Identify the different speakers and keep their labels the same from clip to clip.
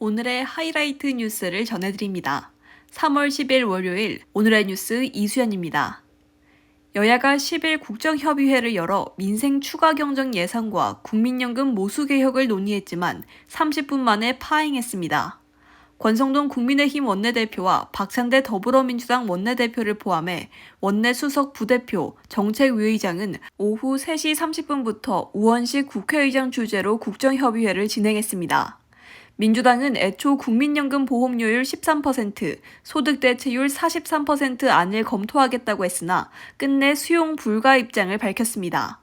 Speaker 1: 오늘의 하이라이트 뉴스를 전해드립니다. 3월 10일 월요일 오늘의 뉴스 이수연입니다. 여야가 10일 국정협의회를 열어 민생 추가 경정 예산과 국민연금 모수 개혁을 논의했지만 30분 만에 파행했습니다. 권성동 국민의힘 원내대표와 박찬대 더불어민주당 원내대표를 포함해 원내 수석 부대표, 정책위의장은 오후 3시 30분부터 우원식 국회의장 주재로 국정협의회를 진행했습니다. 민주당은 애초 국민연금 보험료율 13%, 소득대체율 43% 안을 검토하겠다고 했으나 끝내 수용 불가 입장을 밝혔습니다.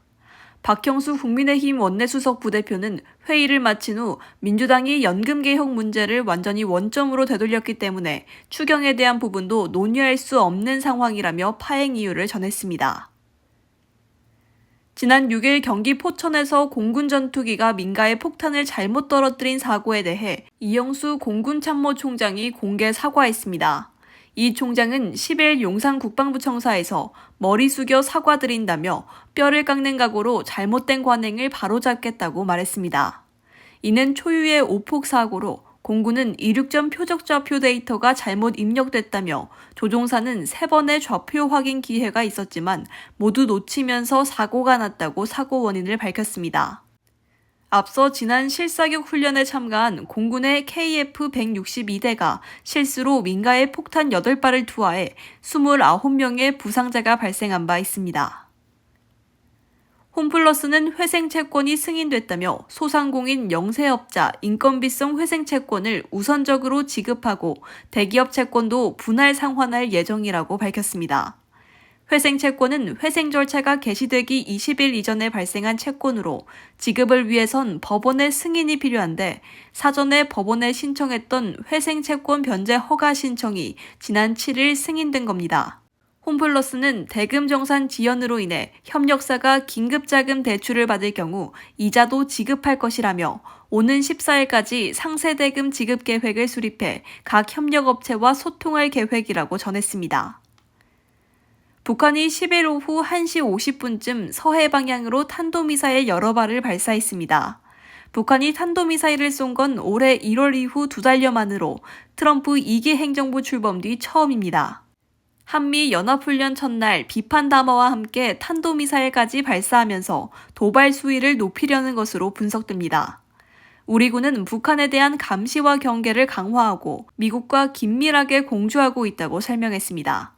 Speaker 1: 박형수 국민의힘 원내수석 부대표는 회의를 마친 후 민주당이 연금 개혁 문제를 완전히 원점으로 되돌렸기 때문에 추경에 대한 부분도 논의할 수 없는 상황이라며 파행 이유를 전했습니다. 지난 6일 경기 포천에서 공군 전투기가 민가에 폭탄을 잘못 떨어뜨린 사고에 대해 이영수 공군참모총장이 공개 사과했습니다. 이 총장은 10일 용산 국방부청사에서 머리 숙여 사과드린다며 뼈를 깎는 각오로 잘못된 관행을 바로잡겠다고 말했습니다. 이는 초유의 오폭 사고로 공군은 이륙전 표적좌표 데이터가 잘못 입력됐다며 조종사는 3번의 좌표 확인 기회가 있었지만 모두 놓치면서 사고가 났다고 사고 원인을 밝혔습니다. 앞서 지난 실사격 훈련에 참가한 공군의 KF-162대가 실수로 민가에 폭탄 8발을 투하해 29명의 부상자가 발생한 바 있습니다. 홈플러스는 회생채권이 승인됐다며 소상공인 영세업자 인건비성 회생채권을 우선적으로 지급하고 대기업 채권도 분할 상환할 예정이라고 밝혔습니다. 회생채권은 회생 절차가 개시되기 20일 이전에 발생한 채권으로 지급을 위해선 법원의 승인이 필요한데 사전에 법원에 신청했던 회생채권 변제 허가 신청이 지난 7일 승인된 겁니다. 홈플러스는 대금 정산 지연으로 인해 협력사가 긴급자금 대출을 받을 경우 이자도 지급할 것이라며 오는 14일까지 상세대금 지급 계획을 수립해 각 협력업체와 소통할 계획이라고 전했습니다. 북한이 10일 오후 1시 50분쯤 서해 방향으로 탄도미사일 여러 발을 발사했습니다. 북한이 탄도미사일을 쏜 건 올해 1월 이후 2달여 만으로 트럼프 2기 행정부 출범 뒤 처음입니다. 한미 연합훈련 첫날 비판 담화와 함께 탄도미사일까지 발사하면서 도발 수위를 높이려는 것으로 분석됩니다. 우리 군은 북한에 대한 감시와 경계를 강화하고 미국과 긴밀하게 공조하고 있다고 설명했습니다.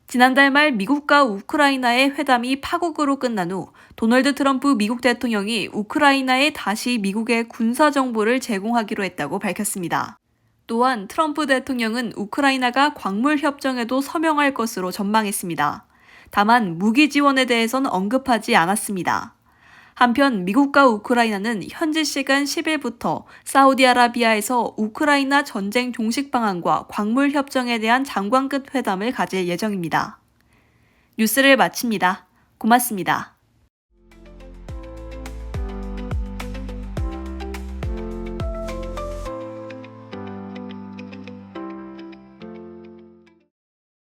Speaker 1: 지난달 말 미국과 우크라이나의 회담이 파국으로 끝난 후 도널드 트럼프 미국 대통령이 우크라이나에 다시 미국의 군사 정보를 제공하기로 했다고 밝혔습니다. 또한 트럼프 대통령은 우크라이나가 광물 협정에도 서명할 것으로 전망했습니다. 다만 무기 지원에 대해선 언급하지 않았습니다. 한편 미국과 우크라이나는 현지 시간 10일부터 사우디아라비아에서 우크라이나 전쟁 종식 방안과 광물 협정에 대한 장관급 회담을 가질 예정입니다. 뉴스를 마칩니다. 고맙습니다.